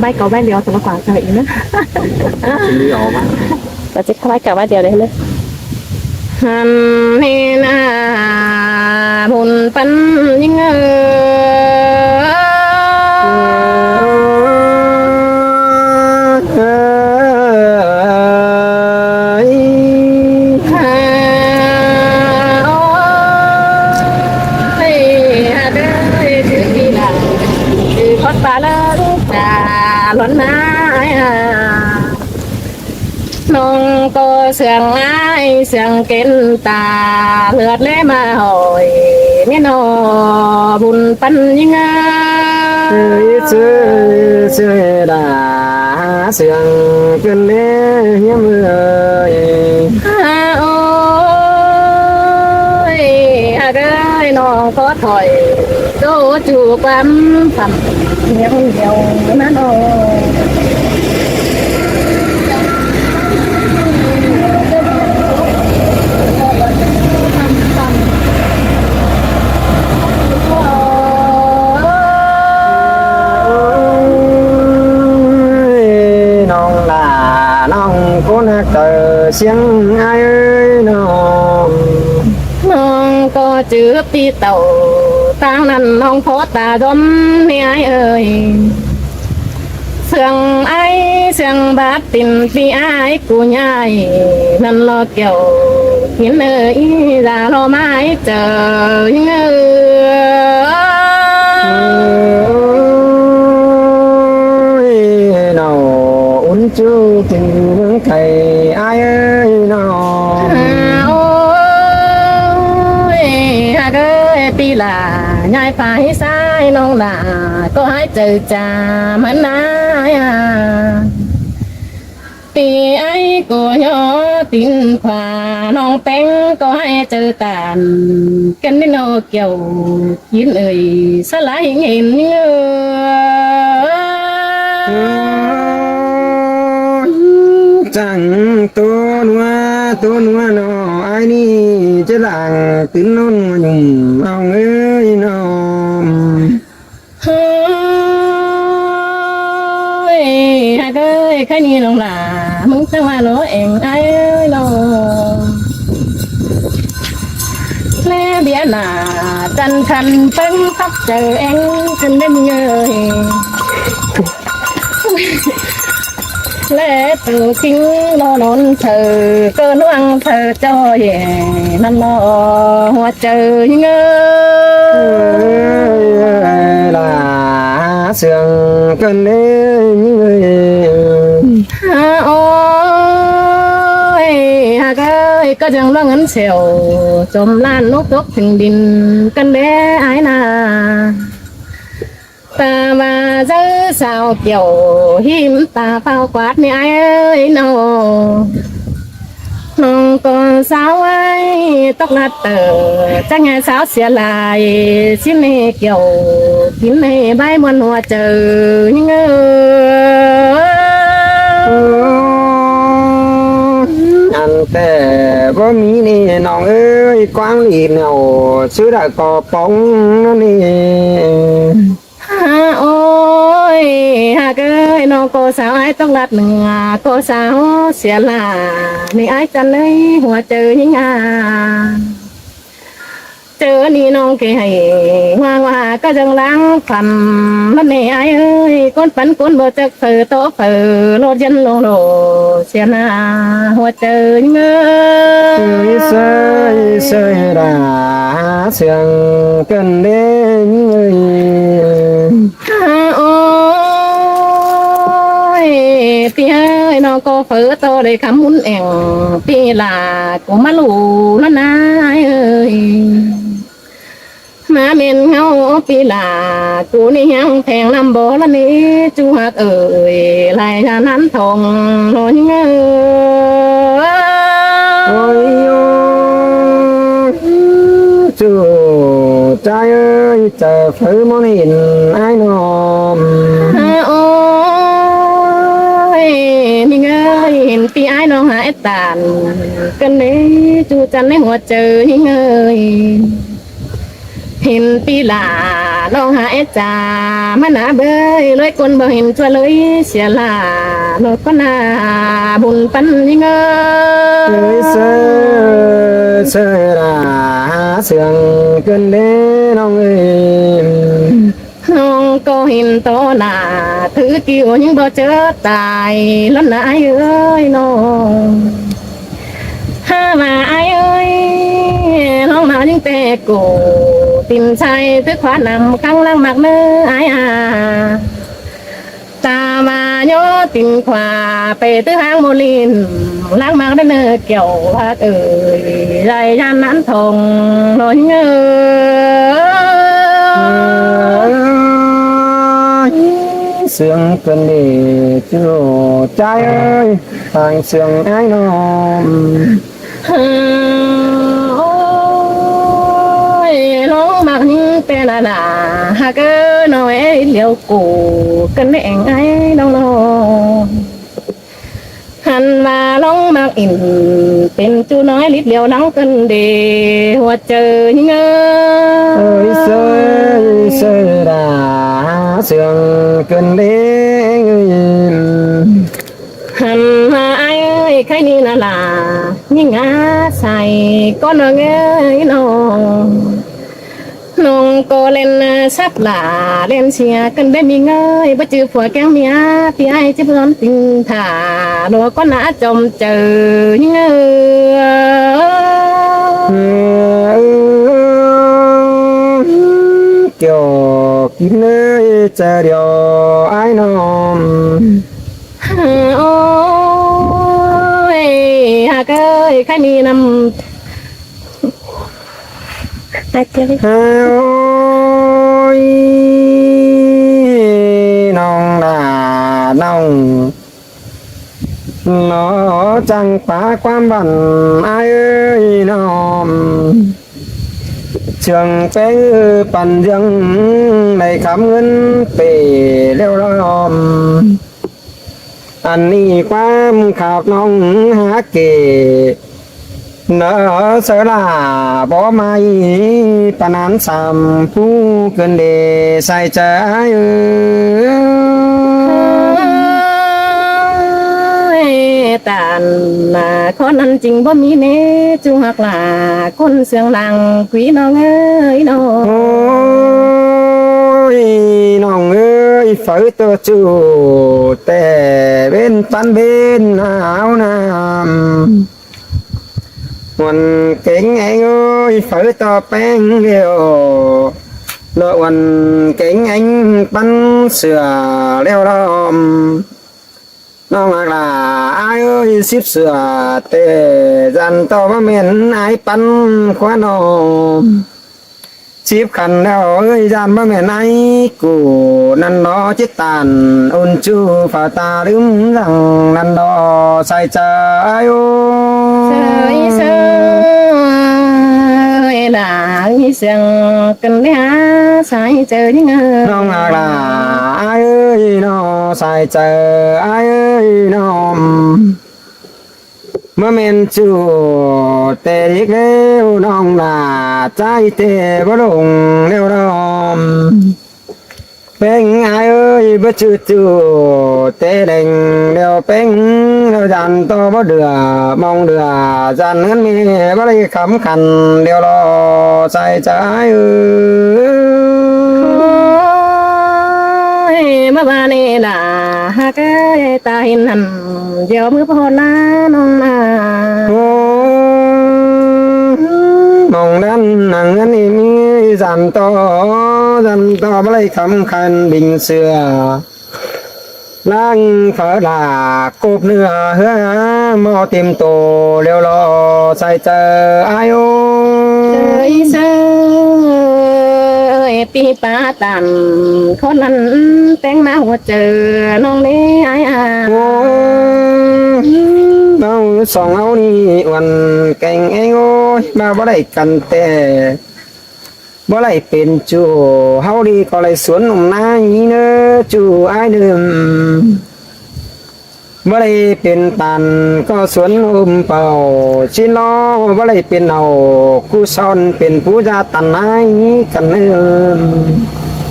bay cầu bay liều thì nó khoảng thời nữa xin đi ổ mà và chỉ khai cả ba điều đấy nữa nên à buồn phân những luận ai nông có sương ai sương kiến ta lượt lẽ mà hồi miền nọ buồn phân những xưa đã sương cơn lẽ nhớ mưa ôi ơi nó có thổi tô chủ quán phẩm nhiều nhiều nó tờ xiên ai ơi nó có chữ đi tàu tăng năn non khó ta đom nè ai ơi sương ai sương bát tình vì ai của nhai năn lo kiểu khiến ơi ra lo mãi chờ nào uốn chú tình thầy ai ơi nào pi là nhai phải sai non là có hai từ trà mến ai à pi ấy của nhỏ tin khoa non bén có hai từ tàn cái nó kiểu chín ơi sao lại hình như chẳng tôi nuôi nó ai đi chứ là tiếng non nhung ông ơi nó ơi hai cái cái gì lòng là muốn sao mà nó em ai ơi nó lẽ biết là chân thành phấn khóc chờ em xin đến nhớ lẽ từ kinh nó nón thờ cơ nó ăn thờ cho về năm nó hoa trời ngơ là sương cơn đế ôi ơi có chẳng lo ngấn xèo chôm lan nốt tốt thình đình cơn đế ai na ta mà dơ sao kiểu hiếm ta phao quát nè ai ơi nó non còn sao ấy tóc lát tờ chắc nghe sao xia lại xin mẹ kiểu kín mẹ bay muôn hoa trời nhưng ăn tè có mí nè nó ơi quang lì nào chứ đã có bóng nó nè ôi ơi nó cô sao ai tóc lát nửa cô sao xia là nè ai chân lấy hoa trời nhưng chờ ni non kì hay hoa hoa có dòng láng phẩm lắm nè ai ơi con phấn con bờ chắc phở to phở lô dân lô lô xem na hoa trời ngơ sơi đã sương cơn đế ôi pi ơi nó có phở to để khám muốn ẻng pi là của má lù nó nai ơi má mình ngâu pi là cô ni hang thèn làm bố là ni chú hạt ơi lại là nắn thòng nó nhớ ôi chú trai ơi chờ phứ món hình ai nó ôi mình ơi hình pi ai nó hại tàn cân đấy chú chăn lấy hoa trời ơi hình pi là น้องหาเอจ่ามาหนาเบยเลยคนบ่เห็นชัวเลยเสียลาโลกก็นาบุญปันยังเง เอ้ยเสราเสียงเกินเด้น้องเอ้ย น้องก็เห็นโตหน้าถือกิ้วยังบ่เจอตายล้นนายเอ้ยน้องห้ามาไอ้เอ้ยน้องมายังแต่กูตินชัยถือขวานำข้างล่างหมักเนื้อไอ้ตามาโยตินขวาไปตื้อหางโมลินล้างหมักได้เนื้อเกี่ยวพักเอ้ยไรยันนั้นทงลอยเงย เสียงเป็นดีจูใจเอ้ยทางเสียงไอ้น้อง โอ้ยน้องมักเป็นอะไรหากน้อยเลี้ยวกูกันแองไอ้น้องหันมาลองมักอินเป็นจูน้อยลิดเดียวนังกันเดีหัวเจอยังเง เอ้ยเสดาเสียงเกินเด้ง หันมาไอ้ใครนี่น่ะล่ะยิ่งอาใส่ก้อนเงยน้องน้องก็เล่นซับหลาเล่นเชียกันได้มีเงยบ่จือผัวแก้งเมียพี่ไอ้จะพร้อมติงถ่าโลก็น่าจมเจอเงย เกี่ยวกินเลยจะเดียวไอ้น้อง โอ้ยหากเอ้ยใครนี่นำ ไอ้เจ้า โอ้ยน้องดาน้องน้อจังป่าความบันไอ้เอ้ยน้องเชิงเป้ปั่นยังในคำเงินเปเร็วร้อมอันนี้ความข่าวน้องหาเกเนอเสลาบ่มาปานนั้นสามผู้เกินเดใส่ใจตานมาคนนั้นจริงบ่มีเนจูหักหลาคนเสียงหลังกุยน้องเอ้ยน้อง โอ้ยน้องเอ้ยฝืนตัวจูแต่เป็นปันเป็นหนาวน้ำวันเก่งไอ้เอ้ยฝืนตัวแป้งเดียวโลวันเก่งไอ้ปันเสือเลี้ยวล้อมน้องอะไรไอ้เอ้ยสิบเสือเตะจันต่อมาเม็นไอ้ปันขวานอมสิบขันแล้วเอ้ยจันมาเม็นไอ้กูนั่นดอจิตตันอุ่นจูฝ่าตาลืมรังนั่นดอใส่ใจโอ้ เสยเสยหลามีเสียงกันเลยหาสายเจอยังไง น้องอะไรไอ้เอ้ยน้อใส่ใจไอ้เอ้ยน้องเมื่อเมนจูเตะอีกแล้วน้องลาใจเตะบ่ลงเร็วรอมเป็นไงเอ้ยบ่จืดจูเตะเด้งเดียวเป็นเดียวจันโตบ่เดือมองเดือจันเงินมีบ่ได้คำคันเดียวรอใส่ใจเอ้ย เมื่อวานนี้ล่ะหากตาเห็นหันเดี๋ยวมือพอหน้าน้องนา โอ้มองด้านหนังอันนี้มีจันโตบ่ได้คำคันบินเสือล้างฝาลากบเนื้อเหือหม้อเต็มโตเร็วรอใส่เจอไอโอ เสยเสยปีป้าตันคนนั้นแต่งมาหัวเจอน้องนี้ไอ้อา โอ้เอาสองเอานี่วันแก่งเองโอ้ยมาบ่ได้กันแต่บ่ได้เป็นจูเฮาดีก็เลยสวนหนุ่มนานี้เนอะจูไอ้เดิมบ่ได้เป็นตันก็สวนเป่าชิล้อบ่ได้เป็นเอากูซ่อนเป็นผู้ยาตันนายกันเนิม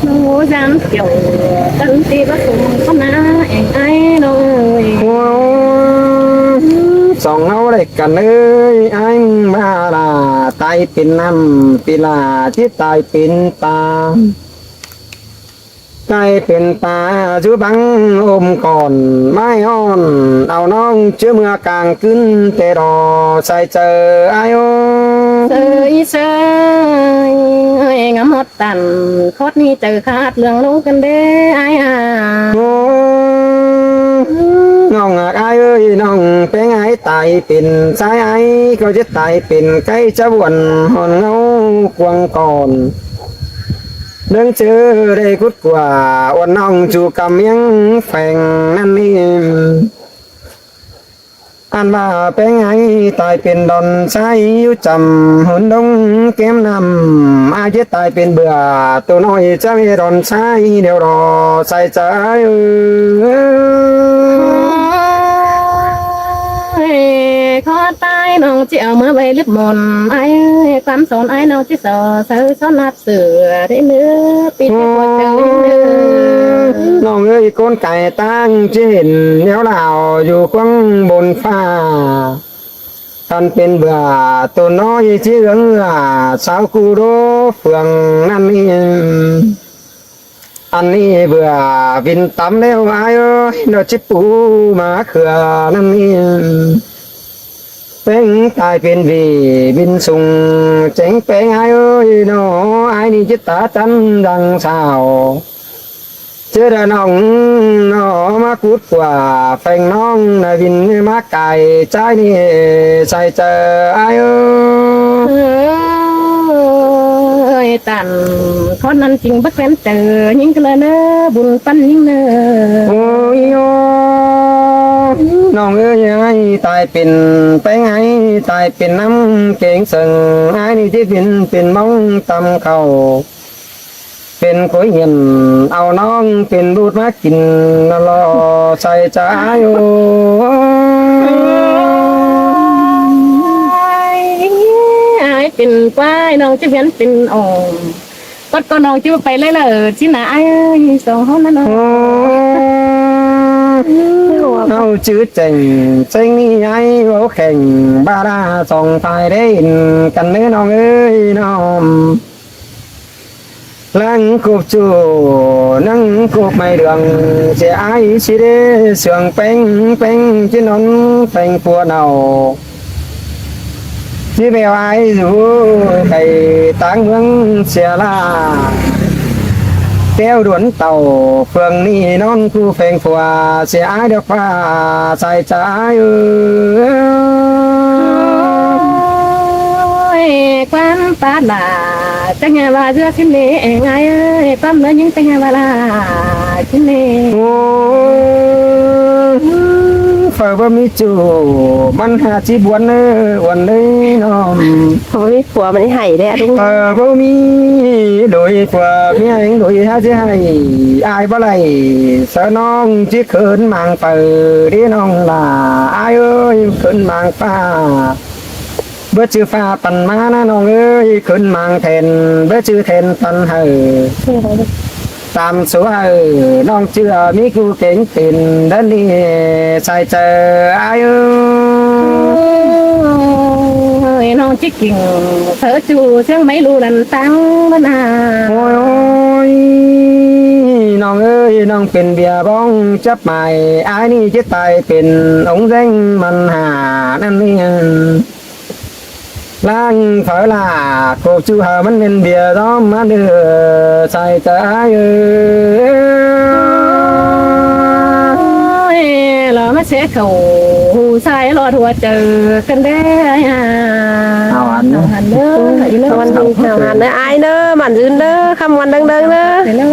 น้องจันเกี่ยวกันตีประสมคณะเองไอ้น้องเอ้ย โอ้สองเอาได้กันเอ้ยอันมาลาตายเป็นน้ำปีลาที่ตายเป็นตาตายเป็นตาจูบังอมก่อนไม่อ่อนเอาน้องเชื่อเมื่อกลางขึ้นแต่รอใส่เจอไอ้โอ เซยเอ้ยงามฮอดตันคอดนี้เจอขาดเรื่องลงกันเด้ไอ้อา โอ้น้องไอ้เอ้ยน้องเป็นไอ้ตายเป็นสายไอ้ก็จะตายเป็นใกล้จะวนหอนเงาควงก่อนเรื่องเจอได้กุดกว่าวันน้องจูกำยังแฝงนั่นนี่อันว่าเป็นไงตายเป็นดอนใช้อยู่จำหุ่นดงแก้มนำอาจจะตายเป็นเบื่อตัวน้อยจะไม่ดอนใช้เดี๋ยวรอใส่ใจ ขอตายน้องจะเอามาไว้ลิบมนไอ้เอ้ยความสอนไอ้น้องจะสอเสือสอนนับเสือได้เนื้อปิดไปหมดเจอเนื้อ น้องเอ้ยก้นไก่ตั้งเจนแนวเหล่าอยู่ขวางบนฟ้าท่านเป็นเบื่อตัวน้อยที่เหลืองสาวกูโรเฟืองนั่นนี่อันนี้เบื่อบินต่ำแล้วไอ้เอ้ยเราจิปูมาเขือนั่นนี่เป็นตายเป็นวีบินสูงเจ๋งเป็นไอ้เอ้ยน้อไอ้นี่จิตตาจันดังสาวเจอน้องน้อมาพูดกว่าแฟงน้องนายบินมาไก่ใจนี่ใส่เจอไอ้เอ้ย ตันคนนั้นจริงบักแฟนเจอยิ่งกันเลยเนอะบุญปั้นยิ่งเนอะ โอ้ยโอ้น้องเอ้ยไอ้ตายเป็นไปไงตายเป็นน้ำเก่งสึงไอ้นี่ที่เป็นมองตำเขาเป็นก๋วยเห็นเอาน้องเป็นบูดมากินนรอใส่ใจอยู่ ไอ้เป็นควายน้องจะเพี้ยนเป็นอ่องก็น้องจะไปเลยเลยที่ไหนสองห้องนั่นเนาะ เอาชื่อเจ๋งเจ๋งนี่ไอ้โอแข่งบาราส่องไฟได้กันเนื้อน้องเอ้ยน้องลังกูจูนั่งกูไม่เดืองเสียไอ้สิเดเสียงเป็งที่นนเป็งปัวเนาที่เบลไอ้อยู่ไก่ต่างเมืองเสียลาแก้วด่วนเต่าเฟืองนี่นอนคู่เฟงผัวเสียเดียวฟ้าใส่ใจความปาดาจังไงว่าเรื่องที่นี่ไงความเนื้อยิ่งจังไงว่าล่ะที่นี่ โอ้เฝ้าบ่มีจูมันหาจีบวนเนอวันเลยน้อง เขาไม่ผัวมันให้ไห้ได้อะลุง บ่มีโดยกว่าเมียเองโดยหาสิให้อายบ่ไหลเสอน้องจิเขินมางเปิดน้องล่ะอายเอ้ยเขินมางฟ้าเบื่อชื่อฟ้าปันมานะน้องเอ้ยขึ้นมางแทนเบื่อชื่อแทนปันเฮอตามสวยน้องเชื่อมีกูเก่งเป็นดันนี่ใส่เจออายุ น้องจิกกิ่งเธอจูเสียงไม่รู้นันตั้งมานาน โอ้ยน้องเอ้ยน้องเป็นเบียร์บ้องจับใหม่อายนี่จะตายเป็นองค์เร่งมันหานั่นนี่ล้างเผาลาโคจูหามันเป็นเบียร์ร้อมมาเดือใส่ใจเรามาเช็คเขาหูใส่รอทัวเจอกันได้เอาอัน หันเด้ออีเลิศ วันดีหาวันเด้ออายเด้อหมันยืนเด้อคำวันดังๆเด้อ เดี๋ยว